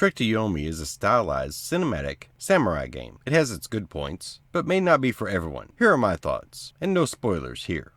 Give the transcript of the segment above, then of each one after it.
Trick to Yomi is a stylized, cinematic samurai game. It has its good points, but may not be for everyone. Here are my thoughts, and no spoilers here.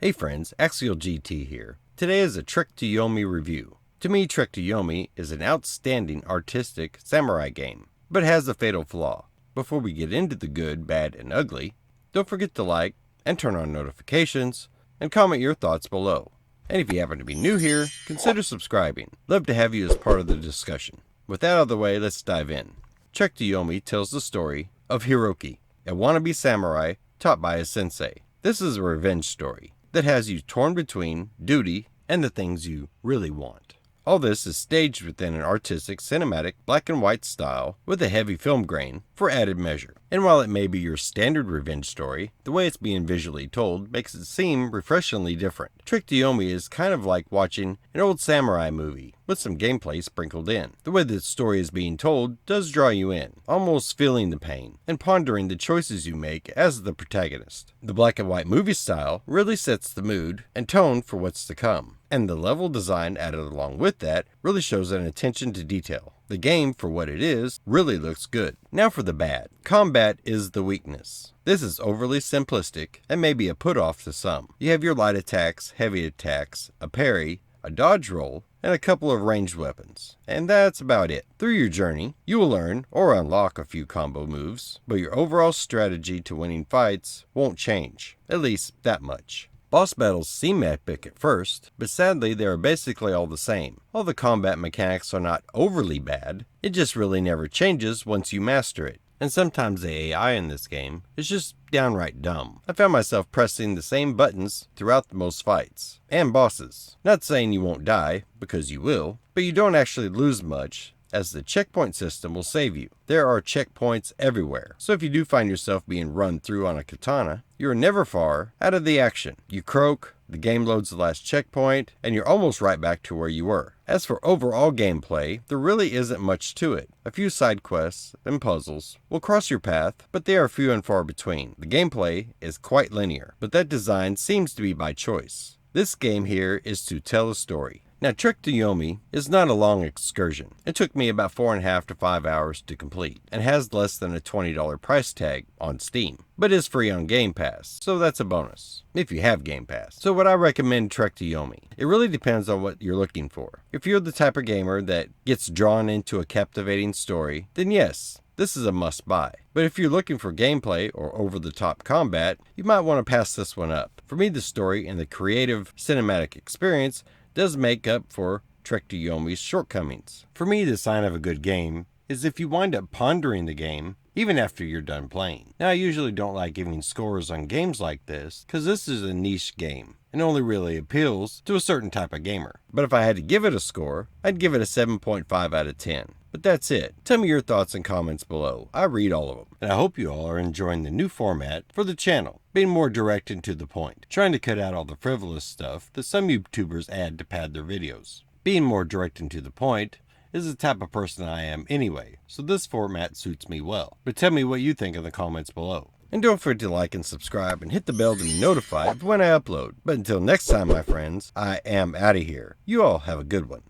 Hey friends, Axial GT here. Today is a Trick to Yomi review. To me, Trick to Yomi is an outstanding artistic samurai game, but has a fatal flaw. Before we get into the good, bad, and ugly, don't forget to like and turn on notifications and comment your thoughts below. And if you happen to be new here, consider subscribing. Love to have you as part of the discussion. With that out of the way, let's dive in. Trick to Yomi tells the story of Hiroki, a wannabe samurai taught by his sensei. This is a revenge story that has you torn between duty and the things you really want. All this is staged within an artistic, cinematic, black and white style with a heavy film grain for added measure. And while it may be your standard revenge story, the way it's being visually told makes it seem refreshingly different. Trick to Yomi is kind of like watching an old samurai movie with some gameplay sprinkled in. The way the story is being told does draw you in, almost feeling the pain and pondering the choices you make as the protagonist. The black and white movie style really sets the mood and tone for what's to come, and the level design added along with that really shows an attention to detail. The game, for what it is, really looks good. Now for the bad. Combat is the weakness. This is overly simplistic and maybe a put-off to some. You have your light attacks, heavy attacks, a parry, a dodge roll, and a couple of ranged weapons. And that's about it. Through your journey, you will learn or unlock a few combo moves, but your overall strategy to winning fights won't change. At least that much. Boss battles seem epic at first, but sadly they are basically all the same. All the combat mechanics are not overly bad, it just really never changes once you master it. And sometimes the AI in this game is just downright dumb. I found myself pressing the same buttons throughout most fights, and bosses. Not saying you won't die, because you will, but you don't actually lose much, as the checkpoint system will save you. There are checkpoints everywhere, so if you do find yourself being run through on a katana, you are never far out of the action. You croak, the game loads the last checkpoint, and you're almost right back to where you were. As for overall gameplay, there really isn't much to it. A few side quests and puzzles will cross your path, but they are few and far between. The gameplay is quite linear, but that design seems to be by choice. This game here is to tell a story. Now, Trick to Yomi is not a long excursion. It took me about 4.5 to 5 hours to complete, and has less than a $20 price tag on Steam, but is free on Game Pass, so that's a bonus, if you have Game Pass. So would I recommend Trick to Yomi? It really depends on what you're looking for. If you're the type of gamer that gets drawn into a captivating story, then yes, this is a must-buy. But if you're looking for gameplay or over-the-top combat, you might want to pass this one up. For me, the story and the creative cinematic experience does make up for Trick to Yomi's shortcomings. For me, the sign of a good game is if you wind up pondering the game even after you're done playing. Now, I usually don't like giving scores on games like this because this is a niche game and only really appeals to a certain type of gamer. But if I had to give it a score, I'd give it a 7.5 out of 10. But that's it. Tell me your thoughts and comments below. I read all of them. And I hope you all are enjoying the new format for the channel, being more direct and to the point, trying to cut out all the frivolous stuff that some YouTubers add to pad their videos. Being more direct and to the point is the type of person I am anyway, so this format suits me well. But tell me what you think in the comments below. And don't forget to like and subscribe and hit the bell to be notified when I upload. But until next time, my friends, I am out of here. You all have a good one.